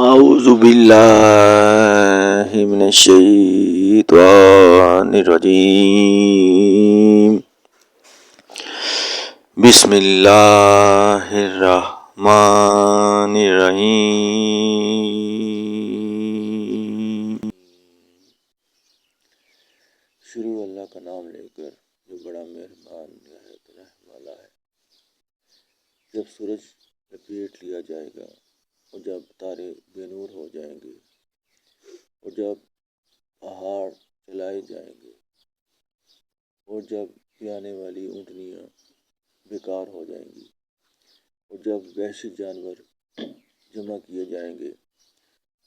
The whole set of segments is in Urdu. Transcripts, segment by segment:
اعوذ باللہ من الشیطان الرجیم بسم اللہ الرحمن الرحیم۔ شروع اللہ کا نام لے کر جو بڑا مہربان نہایت رحم والا ہے۔ جب سورج لپیٹ لیا جائے گا اور جب تارے بے نور ہو جائیں گے اور جب پہاڑ چلائے جائیں گے اور جب پیانے والی اونٹنیاں بیکار ہو جائیں گی اور جب وحشی جانور جمع کیے جائیں گے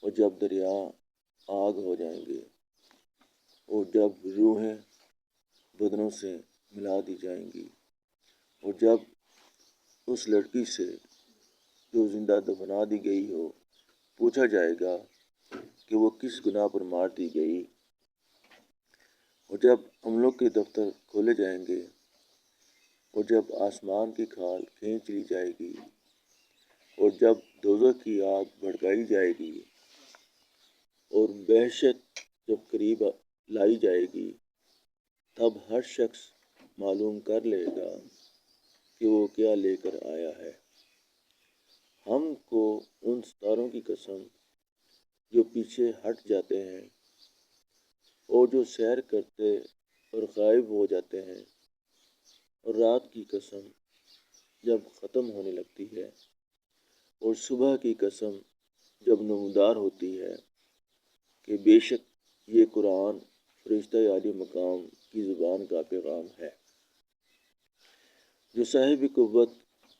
اور جب دریا آگ ہو جائیں گے اور جب روحیں بدنوں سے ملا دی جائیں گی اور جب اس لڑکی سے جو زندہ دفنا دی گئی ہو پوچھا جائے گا کہ وہ کس گناہ پر مار دی گئی، اور جب عملوں کے دفتر کھولے جائیں گے اور جب آسمان کی کھال کھینچ لی جائے گی اور جب دوزخ کی آگ بھڑکائی جائے گی اور وحشت جب قریب لائی جائے گی، تب ہر شخص معلوم کر لے گا کہ وہ کیا لے کر آیا ہے۔ ہم کو ان ستاروں کی قسم جو پیچھے ہٹ جاتے ہیں اور جو سیر کرتے اور غائب ہو جاتے ہیں، اور رات کی قسم جب ختم ہونے لگتی ہے اور صبح کی قسم جب نمودار ہوتی ہے کہ بے شک یہ قرآن فرشتہ عالی مقام کی زبان کا پیغام ہے، جو صاحب قوت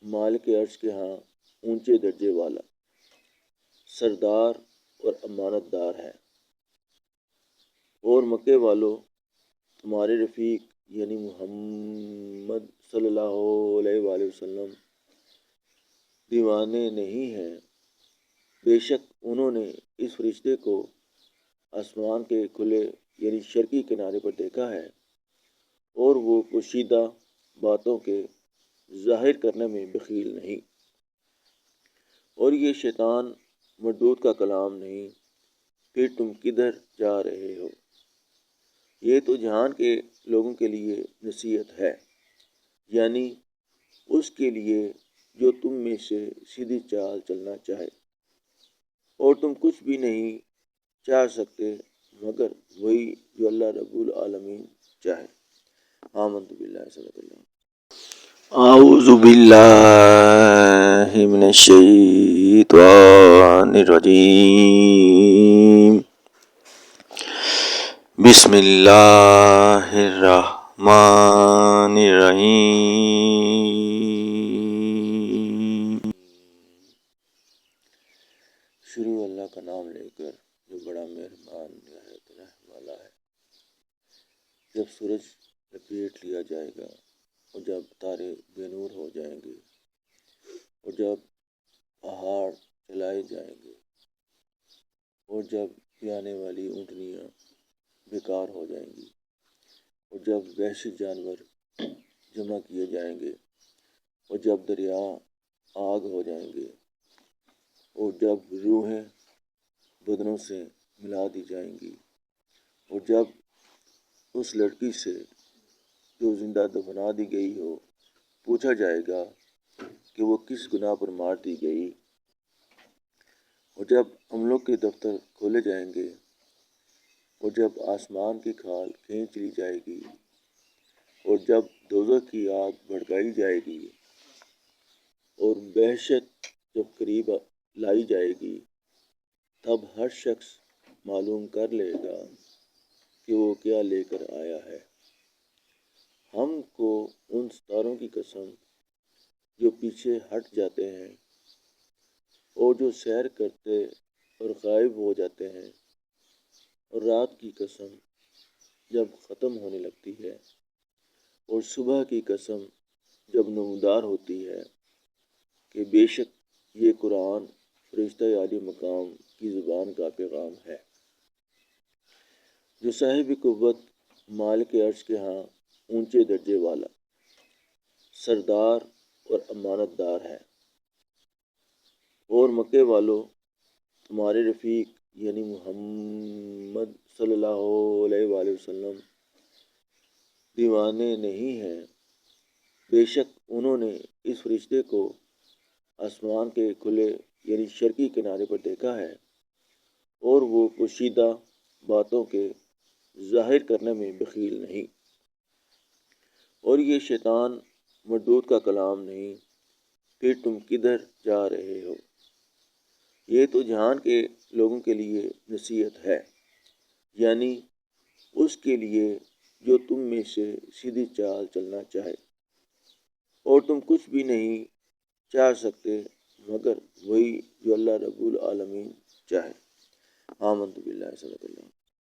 مالک عرش کے ہاں اونچے درجے والا سردار اور امانت دار ہے۔ اور مکے والو، تمہارے رفیق یعنی محمد صلی اللہ علیہ وآلہ وسلم دیوانے نہیں ہیں، بے شک انہوں نے اس فرشتے کو آسمان کے کھلے یعنی شرقی کنارے پر دیکھا ہے، اور وہ پوشیدہ باتوں کے ظاہر کرنے میں بخیل نہیں، اور یہ شیطان مردود کا کلام نہیں، پھر تم کدھر جا رہے ہو؟ یہ تو جہان کے لوگوں کے لیے نصیحت ہے، یعنی اس کے لیے جو تم میں سے سیدھی چال چلنا چاہے، اور تم کچھ بھی نہیں چاہ سکتے مگر وہی جو اللہ رب العالمین چاہے۔ آمنت باللہ، صدق اللہ۔ اعوذ باللہ من الشیطان الرجیم بسم اللہ الرحمن الرحیم۔ شروع اللہ کا نام لے کر جو بڑا مہربان نہایت رحم والا ہے۔ جب سورج لپیٹ لیا جائے گا اور جب تارے بے نور ہو جائیں گے اور جب پہاڑ چلائے جائیں گے اور جب پیانے والی اونٹنیاں بیکار ہو جائیں گی اور جب وحشی جانور جمع کیے جائیں گے اور جب دریا آگ ہو جائیں گے اور جب روحیں بدنوں سے ملا دی جائیں گی اور جب اس لڑکی سے جو زندہ دفنا دی گئی ہو پوچھا جائے گا کہ وہ کس گناہ پر مار دی گئی، اور جب عملوں کے دفتر کھولے جائیں گے اور جب آسمان کی کھال کھینچ لی جائے گی اور جب دوزخ کی آگ بھڑکائی جائے گی اور وحشت جب قریب لائی جائے گی، تب ہر شخص معلوم کر لے گا کہ وہ کیا لے کر آیا ہے۔ ہم کو ان ستاروں کی قسم جو پیچھے ہٹ جاتے ہیں اور جو سیر کرتے اور غائب ہو جاتے ہیں، اور رات کی قسم جب ختم ہونے لگتی ہے اور صبح کی قسم جب نمودار ہوتی ہے کہ بے شک یہ قرآن فرشتہ عالی مقام کی زبان کا پیغام ہے، جو صاحب قوت مالک عرش کے ہاں اونچے درجے والا سردار اور امانت دار ہے۔ اور مکے والو، تمہارے رفیق یعنی محمد صلی اللہ علیہ وآلہ وسلم دیوانے نہیں ہیں، بے شک انہوں نے اس فرشتے کو آسمان کے کھلے یعنی شرقی کنارے پر دیکھا ہے، اور وہ پوشیدہ باتوں کے ظاہر کرنے میں بخیل نہیں، اور یہ شیطان مردود کا کلام نہیں، پھر تم کدھر جا رہے ہو؟ یہ تو جہان کے لوگوں کے لیے نصیحت ہے، یعنی اس کے لیے جو تم میں سے سیدھی چال چلنا چاہے، اور تم کچھ بھی نہیں چاہ سکتے مگر وہی جو اللہ رب العالمین چاہے۔ آمنت باللہ، صدق اللہ۔